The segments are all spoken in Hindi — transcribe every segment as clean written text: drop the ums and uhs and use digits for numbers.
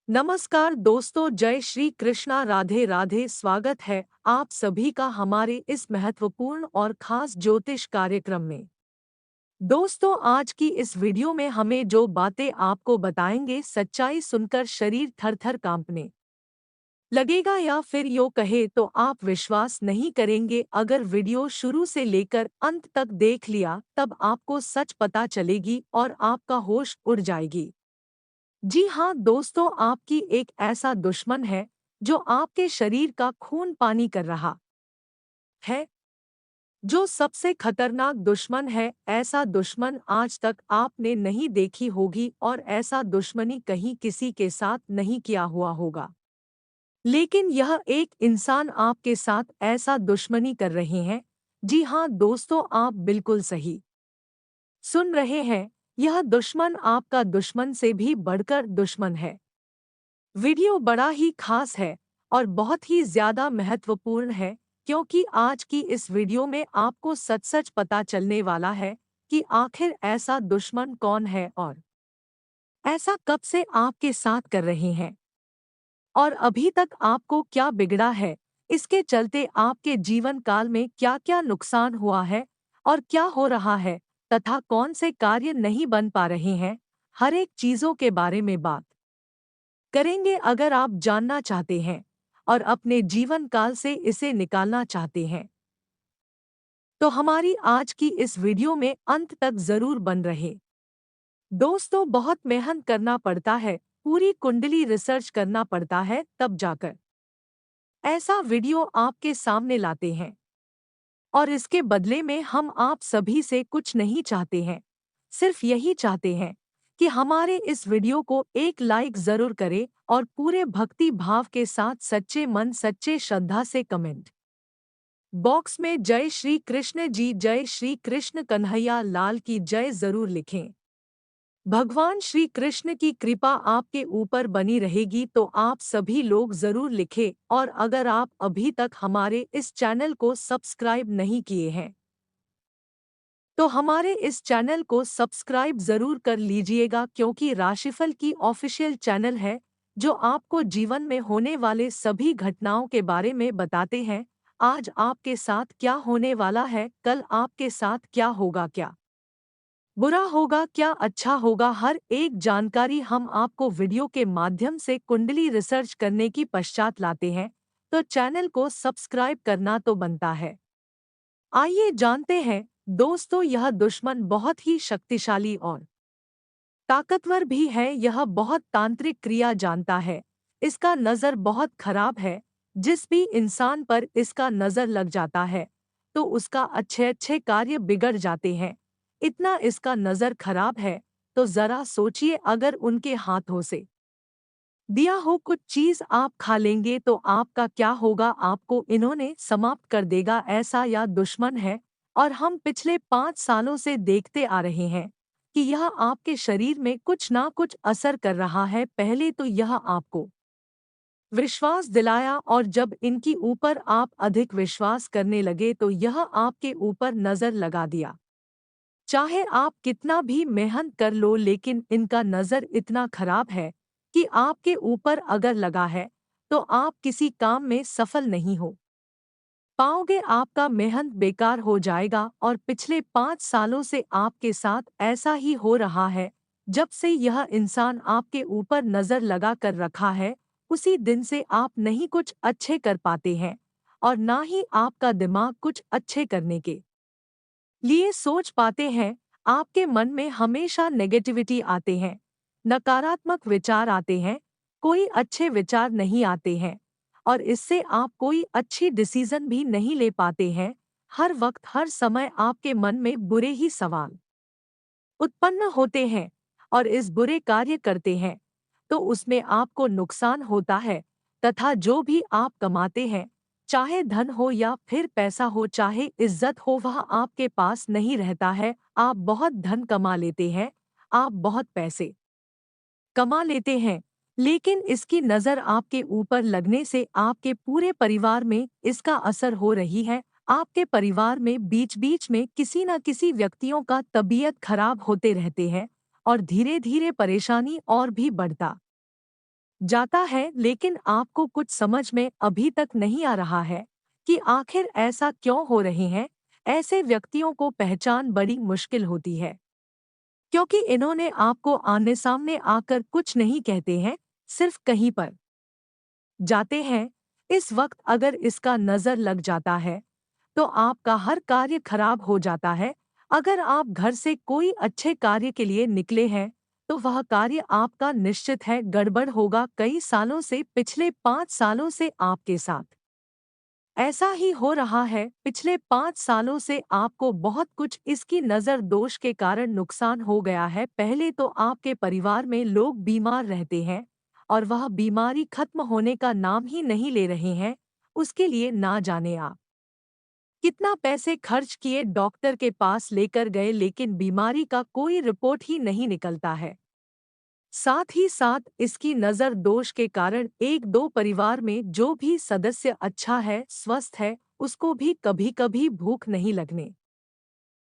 नमस्कार दोस्तों, जय श्री कृष्णा, राधे राधे। स्वागत है आप सभी का हमारे इस महत्वपूर्ण और खास ज्योतिष कार्यक्रम में। दोस्तों, आज की इस वीडियो में हमें जो बातें आपको बताएंगे, सच्चाई सुनकर शरीर थर-थर कांपने लगेगा, या फिर यूं कहे तो आप विश्वास नहीं करेंगे। अगर वीडियो शुरू से लेकर अंत तक देख लिया तब आपको सच पता चलेगी और आपका होश उड़ जाएगी। जी हाँ दोस्तों, आपकी एक ऐसा दुश्मन है जो आपके शरीर का खून पानी कर रहा है, जो सबसे खतरनाक दुश्मन है। ऐसा दुश्मन आज तक आपने नहीं देखी होगी और ऐसा दुश्मनी कहीं किसी के साथ नहीं किया हुआ होगा। लेकिन यह एक इंसान आपके साथ ऐसा दुश्मनी कर रहे हैं। जी हाँ दोस्तों, आप बिल्कुल सही सुन रहे हैं। यह दुश्मन आपका दुश्मन से भी बढ़कर दुश्मन है। वीडियो बड़ा ही खास है और बहुत ही ज्यादा महत्वपूर्ण है, क्योंकि आज की इस वीडियो में आपको सच-सच पता चलने वाला है कि आखिर ऐसा दुश्मन कौन है और ऐसा कब से आपके साथ कर रहे हैं और अभी तक आपको क्या बिगड़ा है। इसके चलते आपके जीवन काल में क्या-क्या नुकसान हुआ है और क्या हो रहा है, तथा कौन से कार्य नहीं बन पा रहे हैं। हर एक चीजों के बारे में बात करेंगे। अगर आप जानना चाहते हैं और अपने जीवन काल से इसे निकालना चाहते हैं, तो हमारी आज की इस वीडियो में अंत तक जरूर बन रहे। दोस्तों, बहुत मेहनत करना पड़ता है, पूरी कुंडली रिसर्च करना पड़ता है, तब जाकर ऐसा वीडियो आपके सामने लाते हैं। और इसके बदले में हम आप सभी से कुछ नहीं चाहते हैं, सिर्फ यही चाहते हैं कि हमारे इस वीडियो को एक लाइक जरूर करें और पूरे भक्ति भाव के साथ सच्चे मन सच्चे श्रद्धा से कमेंट बॉक्स में जय श्री कृष्ण जी, जय श्री कृष्ण कन्हैया लाल की जय जरूर लिखें। भगवान श्री कृष्ण की कृपा आपके ऊपर बनी रहेगी, तो आप सभी लोग जरूर लिखें। और अगर आप अभी तक हमारे इस चैनल को सब्सक्राइब नहीं किए हैं, तो हमारे इस चैनल को सब्सक्राइब जरूर कर लीजिएगा, क्योंकि राशिफल की ऑफिशियल चैनल है जो आपको जीवन में होने वाले सभी घटनाओं के बारे में बताते हैं। आज आपके साथ क्या होने वाला है, कल आपके साथ क्या होगा, क्या बुरा होगा, क्या अच्छा होगा, हर एक जानकारी हम आपको वीडियो के माध्यम से कुंडली रिसर्च करने की पश्चात लाते हैं। तो चैनल को सब्सक्राइब करना तो बनता है। आइए जानते हैं दोस्तों, यह दुश्मन बहुत ही शक्तिशाली और ताकतवर भी है। यह बहुत तांत्रिक क्रिया जानता है। इसका नज़र बहुत खराब है। जिस भी इंसान पर इसका नज़र लग जाता है, तो उसका अच्छे अच्छे कार्य बिगड़ जाते हैं। इतना इसका नज़र खराब है, तो जरा सोचिए, अगर उनके हाथों से दिया हो कुछ चीज आप खा लेंगे तो आपका क्या होगा। आपको इन्होंने समाप्त कर देगा। ऐसा या दुश्मन है, और हम पिछले 5 सालों से देखते आ रहे हैं कि यह आपके शरीर में कुछ ना कुछ असर कर रहा है। पहले तो यह आपको विश्वास दिलाया, और जब इनकी ऊपर आप अधिक विश्वास करने लगे तो यह आपके ऊपर नजर लगा दिया। चाहे आप कितना भी मेहनत कर लो, लेकिन इनका नज़र इतना खराब है कि आपके ऊपर अगर लगा है तो आप किसी काम में सफल नहीं हो पाओगे। आपका मेहनत बेकार हो जाएगा। और पिछले 5 सालों से आपके साथ ऐसा ही हो रहा है। जब से यह इंसान आपके ऊपर नज़र लगा कर रखा है, उसी दिन से आप नहीं कुछ अच्छे कर पाते हैं, और ना ही आपका दिमाग कुछ अच्छे करने के लिए सोच पाते हैं। आपके मन में हमेशा नेगेटिविटी आते हैं, नकारात्मक विचार आते हैं, कोई अच्छे विचार नहीं आते हैं, और इससे आप कोई अच्छी डिसीजन भी नहीं ले पाते हैं। हर वक्त हर समय आपके मन में बुरे ही सवाल उत्पन्न होते हैं, और इस बुरे कार्य करते हैं तो उसमें आपको नुकसान होता है। तथा जो भी आप कमाते हैं, चाहे धन हो या फिर पैसा हो, चाहे इज्जत हो, वह आपके पास नहीं रहता है। आप बहुत धन कमा लेते हैं, आप बहुत पैसे कमा लेते हैं, लेकिन इसकी नज़र आपके ऊपर लगने से आपके पूरे परिवार में इसका असर हो रही है। आपके परिवार में बीच बीच में किसी न किसी व्यक्तियों का तबीयत खराब होते रहते हैं, और धीरे धीरे परेशानी और भी बढ़ता जाता है, लेकिन आपको कुछ समझ में अभी तक नहीं आ रहा है कि आखिर ऐसा क्यों हो रहे हैं। ऐसे व्यक्तियों को पहचान बड़ी मुश्किल होती है, क्योंकि इन्होंने आपको आमने सामने आकर कुछ नहीं कहते हैं, सिर्फ कहीं पर जाते हैं। इस वक्त अगर इसका नज़र लग जाता है तो आपका हर कार्य खराब हो जाता है। अगर आप घर से कोई अच्छे कार्य के लिए निकले हैं तो वह कार्य आपका निश्चित है गड़बड़ होगा। कई सालों से, पिछले 5 सालों से आपके साथ ऐसा ही हो रहा है। पिछले 5 सालों से आपको बहुत कुछ इसकी नज़र दोष के कारण नुकसान हो गया है। पहले तो आपके परिवार में लोग बीमार रहते हैं और वह बीमारी खत्म होने का नाम ही नहीं ले रहे हैं। उसके लिए ना जाने आप कितना पैसे खर्च किए, डॉक्टर के पास लेकर गए, लेकिन बीमारी का कोई रिपोर्ट ही नहीं निकलता है। साथ ही साथ इसकी नज़र दोष के कारण एक दो परिवार में जो भी सदस्य अच्छा है, स्वस्थ है, उसको भी कभी कभी भूख नहीं लगने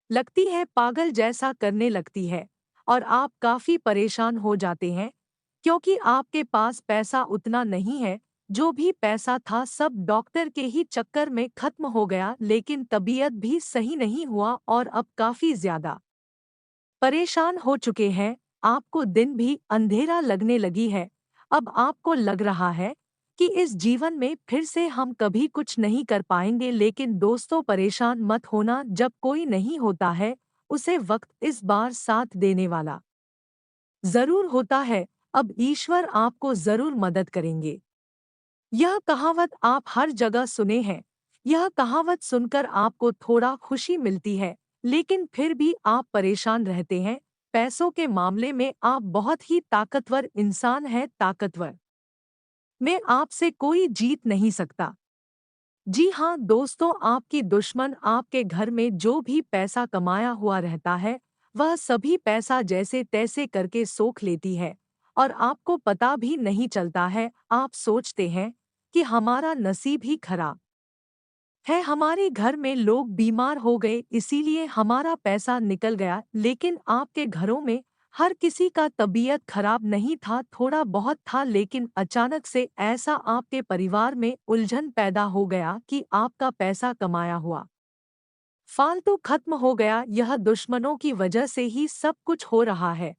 लगती है, पागल जैसा करने लगती है और आप काफी परेशान हो जाते हैं, क्योंकि आपके पास पैसा उतना नहीं है। जो भी पैसा था सब डॉक्टर के ही चक्कर में खत्म हो गया, लेकिन तबीयत भी सही नहीं हुआ और अब काफी ज्यादा परेशान हो चुके हैं। आपको दिन भी अंधेरा लगने लगी है। अब आपको लग रहा है कि इस जीवन में फिर से हम कभी कुछ नहीं कर पाएंगे, लेकिन दोस्तों परेशान मत होना। जब कोई नहीं होता है उसे वक्त इस बार साथ देने वाला जरूर होता है। अब ईश्वर आपको जरूर मदद करेंगे। यह कहावत आप हर जगह सुने हैं। यह कहावत सुनकर आपको थोड़ा खुशी मिलती है, लेकिन फिर भी आप परेशान रहते हैं। पैसों के मामले में आप बहुत ही ताकतवर इंसान हैं। ताकतवर में आपसे कोई जीत नहीं सकता। जी हाँ दोस्तों, आपकी दुश्मन आपके घर में जो भी पैसा कमाया हुआ रहता है वह सभी पैसा जैसे तैसे करके सोख लेती है और आपको पता भी नहीं चलता है। आप सोचते हैं कि हमारा नसीब ही खराब है, हमारे घर में लोग बीमार हो गए इसीलिए हमारा पैसा निकल गया, लेकिन आपके घरों में हर किसी का तबीयत खराब नहीं था, थोड़ा बहुत था, लेकिन अचानक से ऐसा आपके परिवार में उलझन पैदा हो गया कि आपका पैसा कमाया हुआ फालतू खत्म हो गया। यह दुश्मनों की वजह से ही सब कुछ हो रहा है।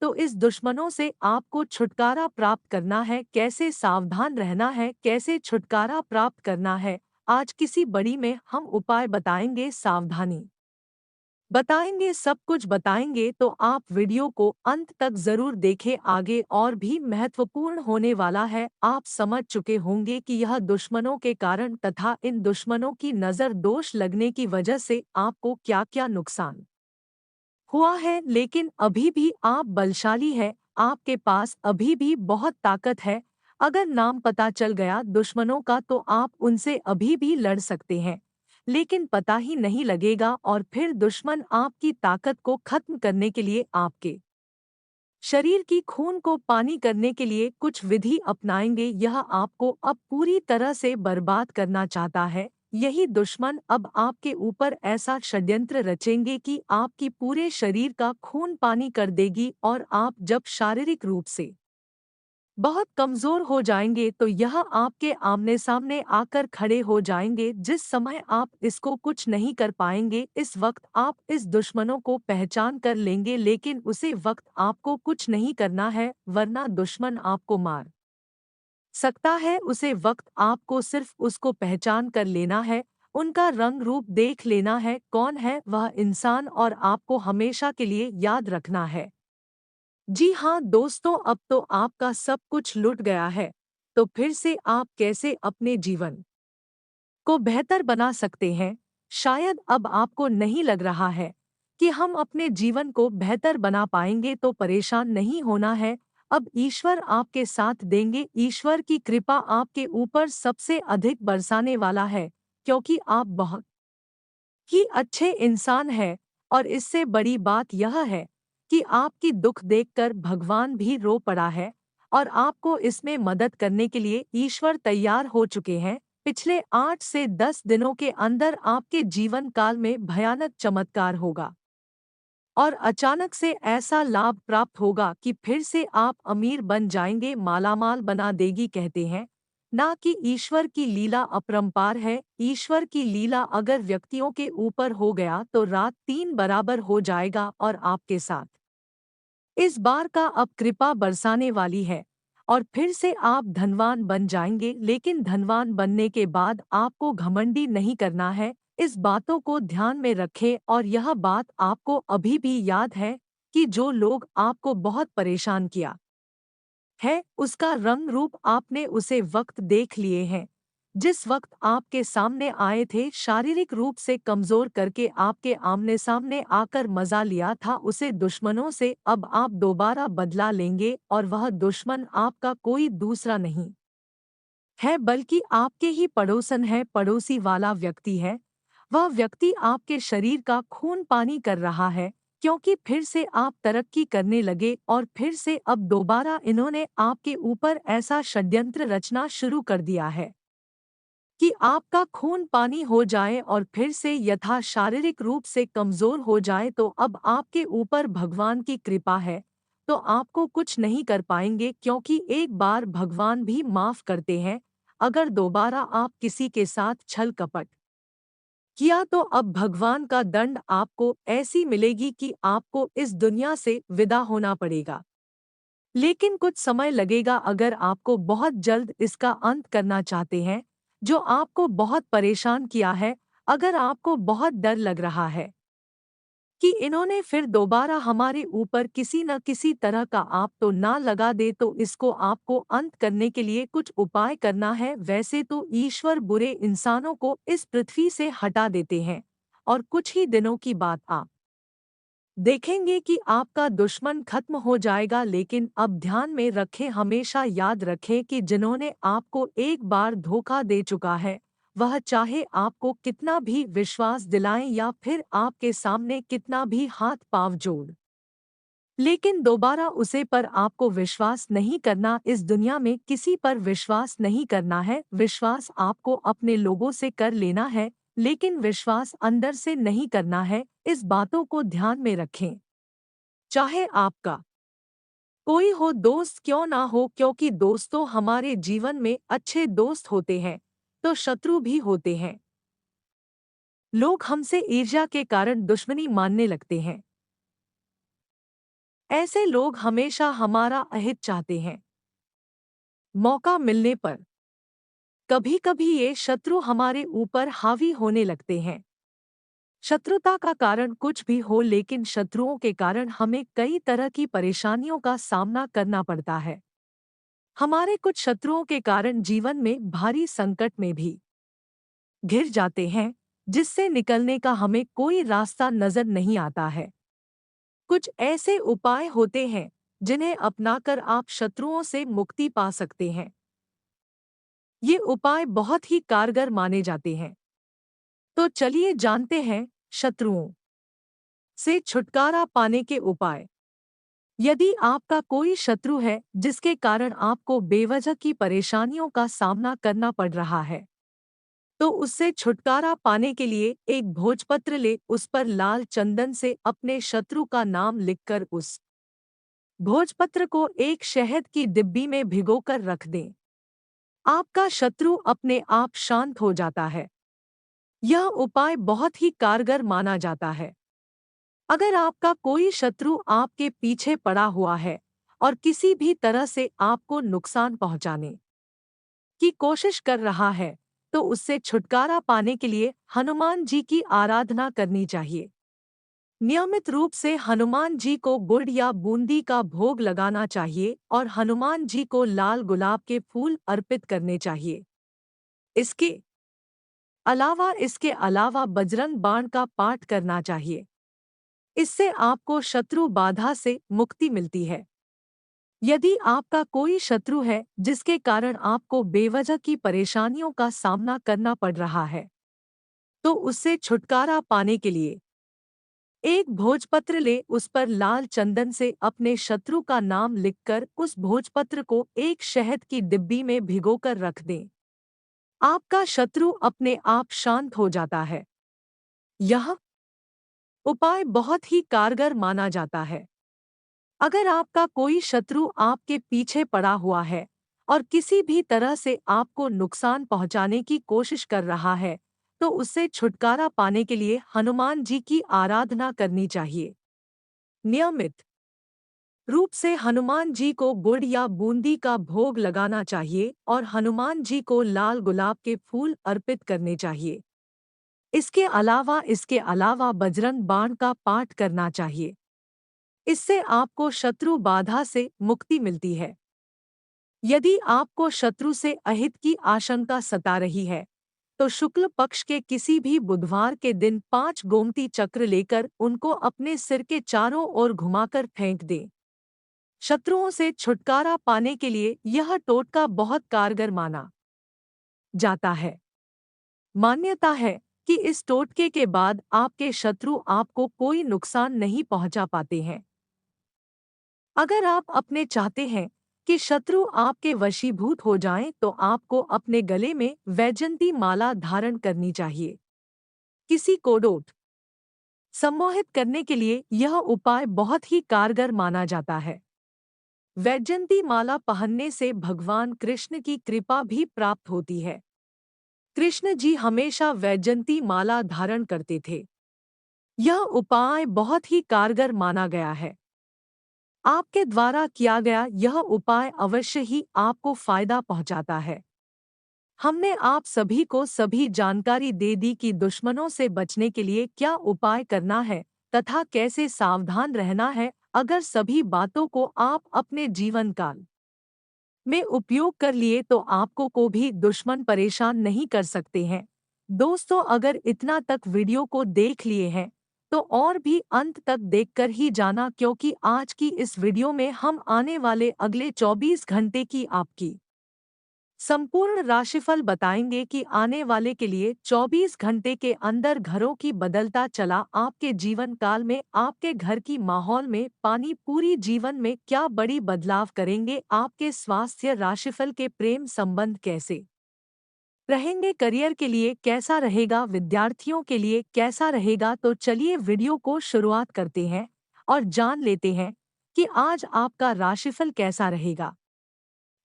तो इस दुश्मनों से आपको छुटकारा प्राप्त करना है। कैसे सावधान रहना है, कैसे छुटकारा प्राप्त करना है, आज किसी बड़ी में हम उपाय बताएंगे, सावधानी बताएंगे, सब कुछ बताएंगे। तो आप वीडियो को अंत तक जरूर देखें, आगे और भी महत्वपूर्ण होने वाला है। आप समझ चुके होंगे कि यह दुश्मनों के कारण तथा इन दुश्मनों की नज़र दोष लगने की वजह से आपको क्या क्या नुकसान हुआ है, लेकिन अभी भी आप बलशाली है। आपके पास अभी भी बहुत ताकत है। अगर नाम पता चल गया दुश्मनों का तो आप उनसे अभी भी लड़ सकते हैं, लेकिन पता ही नहीं लगेगा और फिर दुश्मन आपकी ताकत को खत्म करने के लिए, आपके शरीर की खून को पानी करने के लिए कुछ विधि अपनाएंगे। यह आपको अब पूरी तरह से बर्बाद करना चाहता है। यही दुश्मन अब आपके ऊपर ऐसा षड्यंत्र रचेंगे कि आपकी पूरे शरीर का खून पानी कर देगी और आप जब शारीरिक रूप से बहुत कमजोर हो जाएंगे तो यह आपके आमने सामने आकर खड़े हो जाएंगे। जिस समय आप इसको कुछ नहीं कर पाएंगे, इस वक्त आप इस दुश्मनों को पहचान कर लेंगे, लेकिन उसी वक्त आपको कुछ नहीं करना है, वरना दुश्मन आपको मार सकता है। उसे वक्त आपको सिर्फ उसको पहचान कर लेना है, उनका रंग रूप देख लेना है, कौन है वह इंसान, और आपको हमेशा के लिए याद रखना है। जी हाँ दोस्तों, अब तो आपका सब कुछ लुट गया है, तो फिर से आप कैसे अपने जीवन को बेहतर बना सकते हैं। शायद अब आपको नहीं लग रहा है कि हम अपने जीवन को बेहतर बना पाएंगे, तो परेशान नहीं होना है। अब ईश्वर आपके साथ देंगे। ईश्वर की कृपा आपके ऊपर सबसे अधिक बरसाने वाला है, क्योंकि आप बहुत ही अच्छे इंसान हैं। और इससे बड़ी बात यह है कि आपकी दुख देखकर भगवान भी रो पड़ा है और आपको इसमें मदद करने के लिए ईश्वर तैयार हो चुके हैं। पिछले 8 से 10 दिनों के अंदर आपके जीवन काल में भयानक चमत्कार होगा और अचानक से ऐसा लाभ प्राप्त होगा कि फिर से आप अमीर बन जाएंगे, मालामाल बना देगी। कहते हैं ना कि ईश्वर की लीला अपरंपार है। ईश्वर की लीला अगर व्यक्तियों के ऊपर हो गया तो रात 3 बराबर हो जाएगा और आपके साथ इस बार का अब कृपा बरसाने वाली है और फिर से आप धनवान बन जाएंगे। लेकिन धनवान बनने के बाद आपको घमंडी नहीं करना है। इस बातों को ध्यान में रखें और यह बात आपको अभी भी याद है कि जो लोग आपको बहुत परेशान किया है उसका रंग रूप आपने उसे वक्त देख लिए हैं। जिस वक्त आपके सामने आए थे, शारीरिक रूप से कमजोर करके आपके आमने सामने आकर मजा लिया था उसे दुश्मनों से, अब आप दोबारा बदला लेंगे और वह दुश्मन आपका कोई दूसरा नहीं है बल्कि आपके ही पड़ोसन है, पड़ोसी वाला व्यक्ति है। वह व्यक्ति आपके शरीर का खून पानी कर रहा है क्योंकि फिर से आप तरक्की करने लगे और फिर से अब दोबारा इन्होंने आपके ऊपर ऐसा षड्यंत्र रचना शुरू कर दिया है कि आपका खून पानी हो जाए और फिर से यथा शारीरिक रूप से कमजोर हो जाए। तो अब आपके ऊपर भगवान की कृपा है तो आपको कुछ नहीं कर पाएंगे क्योंकि एक बार भगवान भी माफ करते हैं। अगर दोबारा आप किसी के साथ छल कपट किया तो अब भगवान का दंड आपको ऐसी मिलेगी कि आपको इस दुनिया से विदा होना पड़ेगा। लेकिन कुछ समय लगेगा। अगर आपको बहुत जल्द इसका अंत करना चाहते हैं जो आपको बहुत परेशान किया है, अगर आपको बहुत डर लग रहा है कि इन्होंने फिर दोबारा हमारे ऊपर किसी न किसी तरह का आप तो ना लगा दे, तो इसको आपको अंत करने के लिए कुछ उपाय करना है। वैसे तो ईश्वर बुरे इंसानों को इस पृथ्वी से हटा देते हैं और कुछ ही दिनों की बात आप देखेंगे कि आपका दुश्मन खत्म हो जाएगा। लेकिन अब ध्यान में रखें, हमेशा याद रखें कि जिन्होंने आपको एक बार धोखा दे चुका है वह चाहे आपको कितना भी विश्वास दिलाएं या फिर आपके सामने कितना भी हाथ पांव जोड़, लेकिन दोबारा उसे पर आपको विश्वास नहीं करना। इस दुनिया में किसी पर विश्वास नहीं करना है। विश्वास आपको अपने लोगों से कर लेना है लेकिन विश्वास अंदर से नहीं करना है। इस बातों को ध्यान में रखें, चाहे आपका कोई हो दोस्त क्यों ना हो, क्योंकि दोस्तों हमारे जीवन में अच्छे दोस्त होते हैं तो शत्रु भी होते हैं। लोग हमसे ईर्ष्या के कारण दुश्मनी मानने लगते हैं। ऐसे लोग हमेशा हमारा अहित चाहते हैं। मौका मिलने पर कभी कभी ये शत्रु हमारे ऊपर हावी होने लगते हैं। शत्रुता का कारण कुछ भी हो लेकिन शत्रुओं के कारण हमें कई तरह की परेशानियों का सामना करना पड़ता है। हमारे कुछ शत्रुओं के कारण जीवन में भारी संकट में भी घिर जाते हैं जिससे निकलने का हमें कोई रास्ता नजर नहीं आता है। कुछ ऐसे उपाय होते हैं जिन्हें अपनाकर आप शत्रुओं से मुक्ति पा सकते हैं। ये उपाय बहुत ही कारगर माने जाते हैं। तो चलिए जानते हैं शत्रुओं से छुटकारा पाने के उपाय। यदि आपका कोई शत्रु है जिसके कारण आपको बेवजह की परेशानियों का सामना करना पड़ रहा है तो उससे छुटकारा पाने के लिए एक भोजपत्र ले, उस पर लाल चंदन से अपने शत्रु का नाम लिखकर उस भोजपत्र को एक शहद की डिब्बी में भिगोकर रख दें। आपका शत्रु अपने आप शांत हो जाता है। यह उपाय बहुत ही कारगर माना जाता है। अगर आपका कोई शत्रु आपके पीछे पड़ा हुआ है और किसी भी तरह से आपको नुकसान पहुंचाने की कोशिश कर रहा है तो उससे छुटकारा पाने के लिए हनुमान जी की आराधना करनी चाहिए। नियमित रूप से हनुमान जी को गुड़ या बूंदी का भोग लगाना चाहिए और हनुमान जी को लाल गुलाब के फूल अर्पित करने चाहिए। इसके अलावा बजरंग बाण का पाठ करना चाहिए। इससे आपको शत्रु बाधा से मुक्ति मिलती है। यदि आपका कोई शत्रु है जिसके कारण आपको बेवजह की परेशानियों का सामना करना पड़ रहा है तो उससे छुटकारा पाने के लिए एक भोजपत्र ले, उस पर लाल चंदन से अपने शत्रु का नाम लिखकर उस भोजपत्र को एक शहद की डिब्बी में भिगोकर रख दें। आपका शत्रु अपने आप शांत हो जाता है। यह उपाय बहुत ही कारगर माना जाता है। अगर आपका कोई शत्रु आपके पीछे पड़ा हुआ है और किसी भी तरह से आपको नुकसान पहुंचाने की कोशिश कर रहा है, तो उससे छुटकारा पाने के लिए हनुमान जी की आराधना करनी चाहिए। नियमित रूप से हनुमान जी को गुड़ या बूंदी का भोग लगाना चाहिए और हनुमान जी को लाल गुलाब के फूल अर्पित करने चाहिए। इसके अलावा बजरंग बाण का पाठ करना चाहिए। इससे आपको शत्रु बाधा से मुक्ति मिलती है। यदि आपको शत्रु से अहित की आशंका सता रही है, तो शुक्ल पक्ष के किसी भी बुधवार के दिन 5 गोमती चक्र लेकर उनको अपने सिर के चारों ओर घुमाकर फेंक दें। शत्रुओं से छुटकारा पाने के लिए यह टोटका बहुत कारगर माना जाता है। मान्यता है कि इस टोटके के बाद आपके शत्रु आपको कोई नुकसान नहीं पहुंचा पाते हैं। अगर आप अपने चाहते हैं कि शत्रु आपके वशीभूत हो जाएं, तो आपको अपने गले में वैजयंती माला धारण करनी चाहिए। किसी को डोट सम्मोहित करने के लिए यह उपाय बहुत ही कारगर माना जाता है। वैजयंती माला पहनने से भगवान कृष्ण की कृपा भी प्राप्त होती है। कृष्ण जी हमेशा वैजयंती माला धारण करते थे। यह उपाय बहुत ही कारगर माना गया है। आपके द्वारा किया गया यह उपाय अवश्य ही आपको फायदा पहुंचाता है। हमने आप सभी को सभी जानकारी दे दी कि दुश्मनों से बचने के लिए क्या उपाय करना है तथा कैसे सावधान रहना है। अगर सभी बातों को आप अपने जीवन काल में उपयोग कर लिए तो आपको को भी दुश्मन परेशान नहीं कर सकते हैं। दोस्तों, अगर इतना तक वीडियो को देख लिए हैं तो और भी अंत तक देखकर ही जाना, क्योंकि आज की इस वीडियो में हम आने वाले अगले 24 घंटे की आपकी संपूर्ण राशिफल बताएंगे कि आने वाले के लिए 24 घंटे के अंदर घरों की बदलता चला आपके जीवन काल में आपके घर की माहौल में पानी पूरी जीवन में क्या बड़ी बदलाव करेंगे। आपके स्वास्थ्य, राशिफल के प्रेम संबंध कैसे रहेंगे, करियर के लिए कैसा रहेगा, विद्यार्थियों के लिए कैसा रहेगा। तो चलिए वीडियो को शुरुआत करते हैं और जान लेते हैं कि आज आपका राशिफल कैसा रहेगा।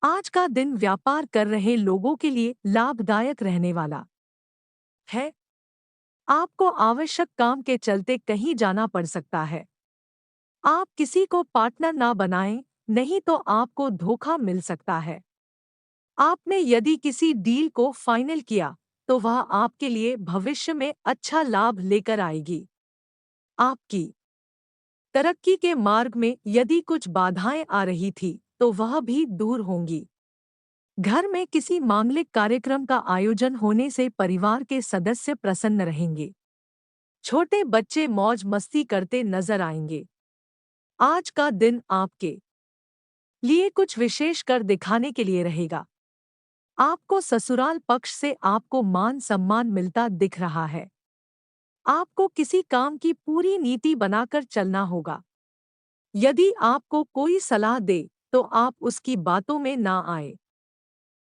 आज का दिन व्यापार कर रहे लोगों के लिए लाभदायक रहने वाला है। आपको आवश्यक काम के चलते कहीं जाना पड़ सकता है। आप किसी को पार्टनर ना बनाएं, नहीं तो आपको धोखा मिल सकता है। आपने यदि किसी डील को फाइनल किया तो वह आपके लिए भविष्य में अच्छा लाभ लेकर आएगी। आपकी तरक्की के मार्ग में यदि कुछ बाधाएं आ रही थी तो वह भी दूर होंगी। घर में किसी मांगलिक कार्यक्रम का आयोजन होने से परिवार के सदस्य प्रसन्न रहेंगे। छोटे बच्चे मौज मस्ती करते नजर आएंगे। आज का दिन आपके लिए कुछ विशेष कर दिखाने के लिए रहेगा। आपको ससुराल पक्ष से आपको मान सम्मान मिलता दिख रहा है। आपको किसी काम की पूरी नीति बनाकर चलना होगा। यदि आपको कोई सलाह दे तो आप उसकी बातों में ना आए।